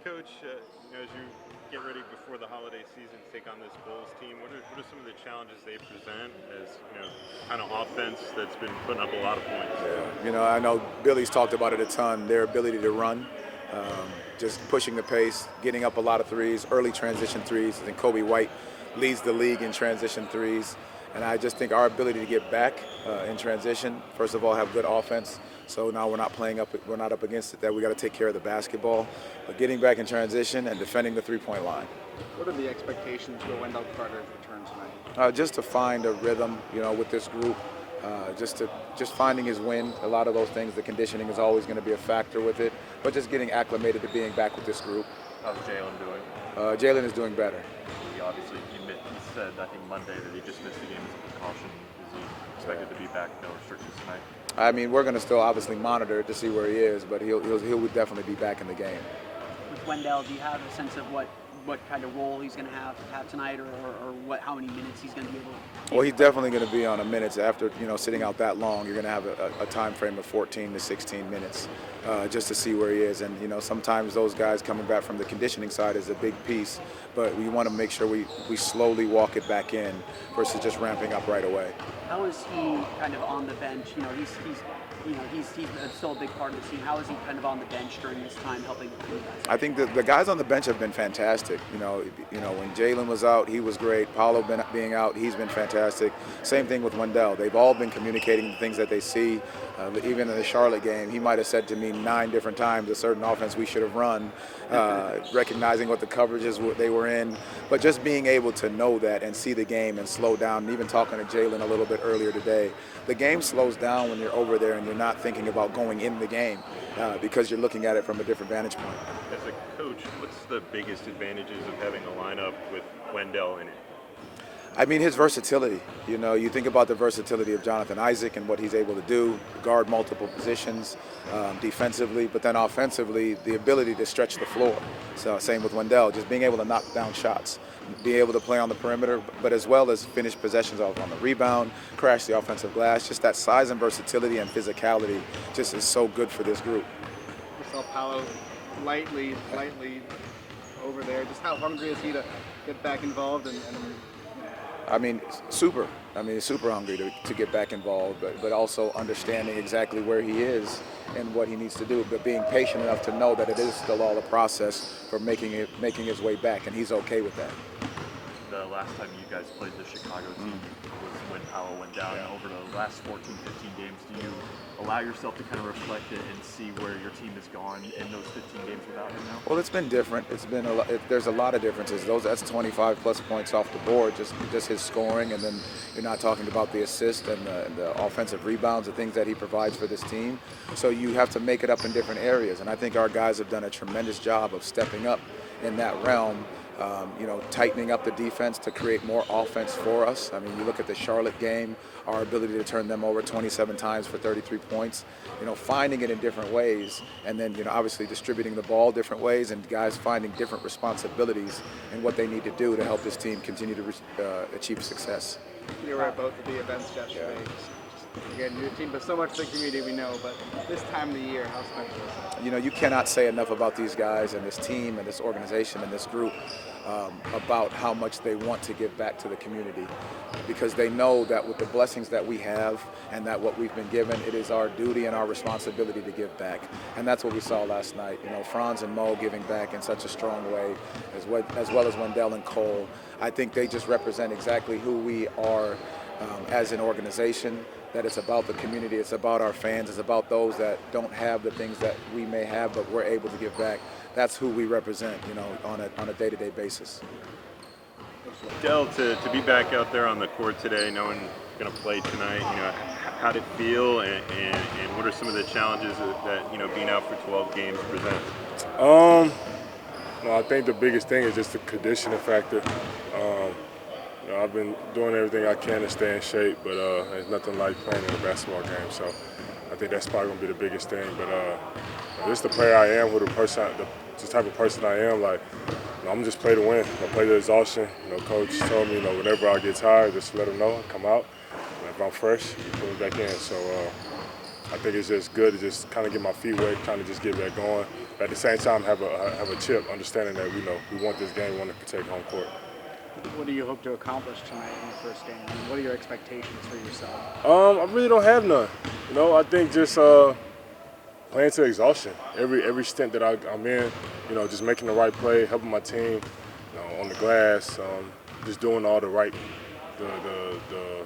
Coach, as you get ready before the holiday season to take on this Bulls team, what are some of the challenges they present as kind of offense that's been putting up a lot of points? Yeah, I know Billy's talked about it a ton. Their ability to run, just pushing the pace, getting up a lot of threes, early transition threes. I think Kobe White leads the league in transition threes, and I just think our ability to get back in transition, first of all, have good offense. So now we're not up against it. That we got to take care of the basketball, but getting back in transition and defending the three-point line. What are the expectations for Wendell Carter's return tonight? Just to find a rhythm, with this group. Just finding his wind. A lot of those things, the conditioning is always going to be a factor with it, but just getting acclimated to being back with this group. How's Jalen doing? Jalen is doing better. He said, I think Monday, that he just missed the game as a precaution. Is he expected to be back, no restrictions tonight? I mean, we're going to still obviously monitor it to see where he is, but he'll definitely be back in the game. With Wendell, do you have a sense of what kind of role he's going to have tonight, or how many minutes he's going to be able to? Well, he's definitely going to be on a minutes. After sitting out that long, you're going to have a time frame of 14 to 16 minutes just to see where he is. And sometimes those guys coming back from the conditioning side is a big piece, but we want to make sure we slowly walk it back in versus just ramping up right away. How is he kind of on the bench? He's still a big part of the team. How is he kind of on the bench during this time helping the guys? I think the guys on the bench have been fantastic. When Jalen was out, he was great. Paulo being out, he's been fantastic. Same thing with Wendell. They've all been communicating the things that they see. Even in the Charlotte game, he might have said to me 9 different times a certain offense we should have run, recognizing what the coverages they were in. But just being able to know that and see the game and slow down, and even talking to Jalen a little bit earlier today, the game slows down when you're over there and you're not thinking about going in the game because you're looking at it from a different vantage point. As a coach, what's the biggest advantages of having a lineup with Wendell in it? I mean, his versatility. You think about the versatility of Jonathan Isaac and what he's able to do, guard multiple positions defensively, but then offensively, the ability to stretch the floor. So same with Wendell, just being able to knock down shots, be able to play on the perimeter, but as well as finish possessions off on the rebound, crash the offensive glass. Just that size and versatility and physicality just is so good for this group. We saw Paolo lightly over there. Just how hungry is he to get back involved super hungry to get back involved, but also understanding exactly where he is and what he needs to do, but being patient enough to know that it is still all a process for making his way back, and he's okay with that. The last time you guys played the Chicago team was when Powell went down. Yeah. Over the last 14, 15 games, do you allow yourself to kind of reflect it and see where your team has gone in those 15 games without him now? Well, it's been different. It's been there's a lot of differences. That's 25 plus points off the board, just his scoring, and then you're not talking about the assist and the offensive rebounds, the things that he provides for this team. So you have to make it up in different areas, and I think our guys have done a tremendous job of stepping up in that realm. Tightening up the defense to create more offense for us. I mean, you look at the Charlotte game, our ability to turn them over 27 times for 33 points, finding it in different ways, and then, obviously distributing the ball different ways, and guys finding different responsibilities and what they need to do to help this team continue to achieve success. You were at both of the events yesterday. Yeah. Again, your team does so much for the community, we know, but this time of the year, how special is it? You cannot say enough about these guys and this team and this organization and this group about how much they want to give back to the community, because they know that with the blessings that we have and that what we've been given, it is our duty and our responsibility to give back. And that's what we saw last night. Franz and Mo giving back in such a strong way, as well as Wendell and Cole. I think they just represent exactly who we are as an organization. That it's about the community, it's about our fans, it's about those that don't have the things that we may have, but we're able to give back. That's who we represent, on a day-to-day basis. Del, to be back out there on the court today, knowing going to play tonight, how did it feel, and what are some of the challenges that being out for 12 games presents? I think the biggest thing is just the conditioning factor. I've been doing everything I can to stay in shape, but there's nothing like playing in a basketball game. So I think that's probably going to be the biggest thing. But just the player I am, the type of person I am, I'm just play to win. I play to exhaustion. Coach told me, whenever I get tired, just let them know, come out. And if I'm fresh, you put me back in. So I think it's just good to just kind of get my feet wet, kind of just get back going. at the same time have a chip, understanding that we want this game, we want to protect home court. What do you hope to accomplish tonight in the first game? I mean, what are your expectations for yourself? I really don't have none. I think just playing to exhaustion. Every stint that I'm in, just making the right play, helping my team, on the glass, just doing all the right, the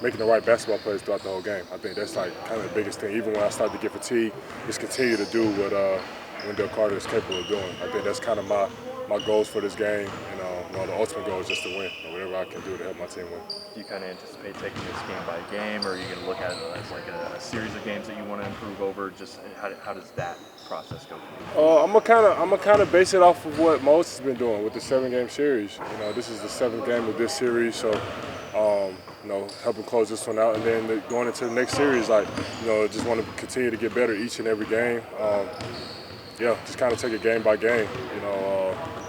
making the right basketball plays throughout the whole game. I think that's like kind of the biggest thing. Even when I start to get fatigued, just continue to do what Wendell Carter is capable of doing. I think that's kind of my goals for this game. The ultimate goal is just to win. Whatever I can do to help my team win. Do you kind of anticipate taking this game by game, or are you going to look at it as like a series of games that you want to improve over? Just how does that process go for you? I'm gonna kind of base it off of what Mose has been doing with the 7-game series. This is the 7th game of this series, so helping close this one out, and then going into the next series, just want to continue to get better each and every game. Just kind of take it game by game.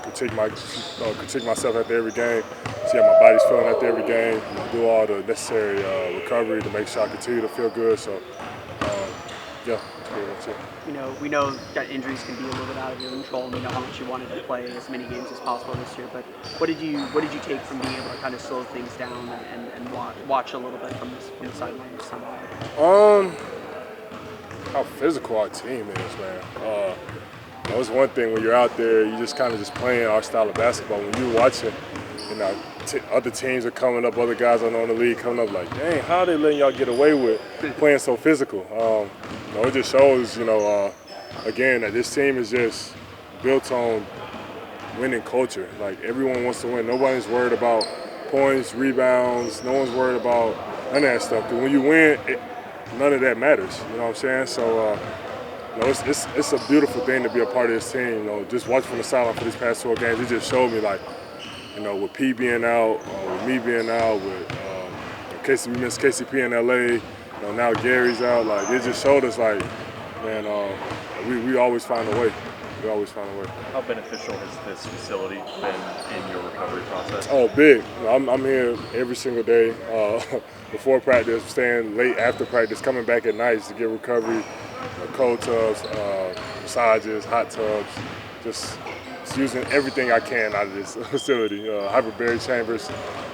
Critique myself after every game, see how my body's feeling after every game, do all the necessary recovery to make sure I continue to feel good. So, that's pretty much it. We know that injuries can be a little bit out of your control, and we know how much you wanted to play as many games as possible this year. But what did you take from being able to kind of slow things down and watch a little bit from the sideline this time? How physical our team is, man. It's one thing when you're out there, you just kind of just playing our style of basketball. When you're watching, other teams are coming up, other guys I know in the league coming up like, dang, how are they letting y'all get away with playing so physical? It just shows, again, that this team is just built on winning culture. Like, everyone wants to win. Nobody's worried about points, rebounds. No one's worried about none of that stuff. Because when you win, none of that matters. You know what I'm saying? So, it's a beautiful thing to be a part of this team. Just watching from the sideline for these past 12 games, it just showed me, with P being out, with me being out, with we missed KCP in LA. Now Gary's out. It just showed us, we always find a way. We always find a way. How beneficial has this facility been in your recovery process? Oh, big. I'm here every single day before practice, staying late after practice, coming back at night to get recovery, cold tubs, massages, hot tubs, just using everything I can out of this facility, hyperbaric chambers.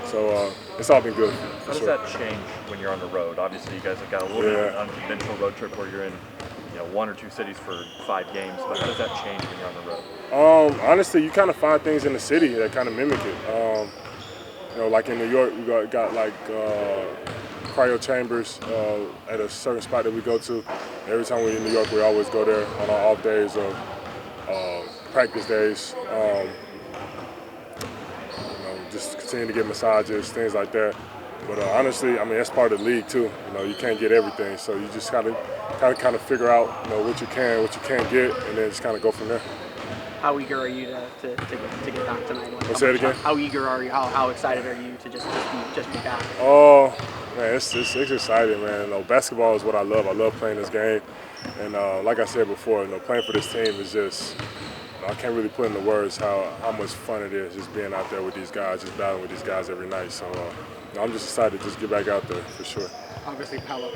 So it's all been good. How does that change when you're on the road? Obviously, you guys have got a little bit of an unconventional road trip where you're in 1 or 2 cities for 5 games, but how does that change when you're on the road? Honestly, you kind of find things in the city that kind of mimic it. Like in New York, we got cryo chambers at a certain spot that we go to. Every time we're in New York, we always go there on our off days or practice days. Just continue to get massages, things like that. But honestly, that's part of the league too. You can't get everything, so you just gotta kind of figure out what you can, what you can't get, and then just kind of go from there. How eager are you to get back tonight? Say it again. How eager are you? How excited are you to just be back? Oh man, it's exciting, man. Basketball is what I love. I love playing this game, and like I said before, playing for this team is just. I can't really put into words how much fun it is just being out there with these guys, just battling with these guys every night. So I'm just excited to just get back out there for sure. Obviously, Paolo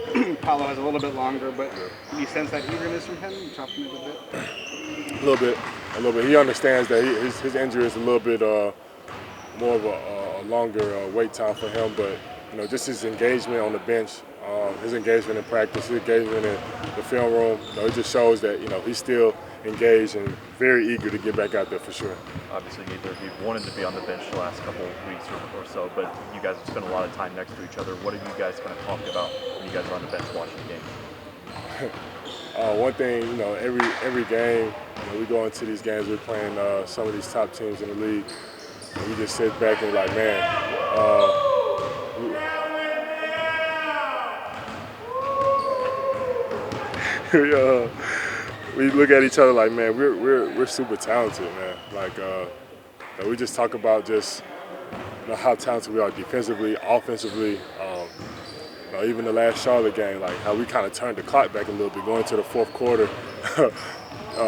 has a little bit longer, but do you sense that eagerness from him? You talked to him a bit? A little bit. He understands that his injury is a little bit more of a longer wait time for him, but just his engagement on the bench, his engagement in practice, his engagement in the film room, it just shows that he's still engaged and very eager to get back out there for sure. Obviously, neither of you wanted to be on the bench the last couple of weeks or so, but you guys have spent a lot of time next to each other. What have you guys kind of talked about when you guys are on the bench watching the game? One thing, every game, we go into these games, we're playing some of these top teams in the league, and we just sit back and we look at each other like, man, we're super talented, man. We just talk about just how talented we are defensively, offensively. Even the last Charlotte game, how we kind of turned the clock back a little bit, going to the fourth quarter,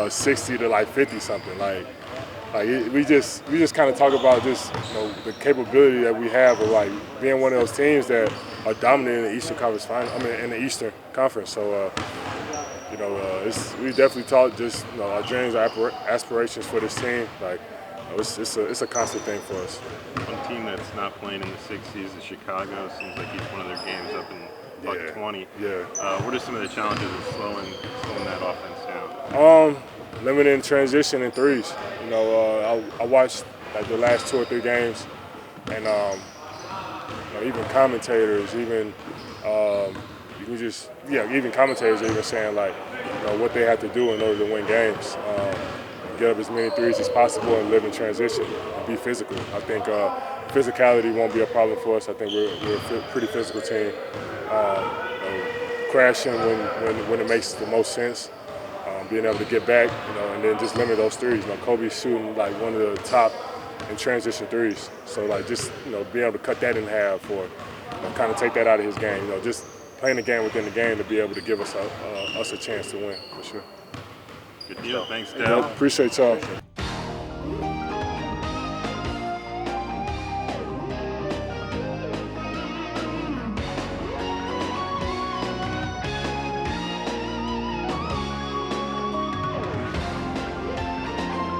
60 to 50 something. We just kind of talk about just the capability that we have of being one of those teams that are dominant in the Eastern Conference final. In the Eastern Conference. So we definitely talk just our dreams, our aspirations for this team. Like it's a constant thing for us. One team that's not playing in the 60s is Chicago. Seems like each one of their games up in buck 20. Yeah. What are some of the challenges of slowing that offense down? Limiting transition and threes. I watched like the last 2 or 3 games, and even commentators, even even commentators are even saying like what they have to do in order to win games. Get up as many threes as possible and live in transition and be physical. I think physicality won't be a problem for us. I think we're a pretty physical team. Crashing when it makes the most sense. Being able to get back, and then just limit those threes. Kobe's shooting like one of the top in transition threes. So like just being able to cut that in half or kind of take that out of his game. Just playing the game within the game to be able to give us a chance to win for sure. Good deal. Thanks, Dell. Appreciate y'all.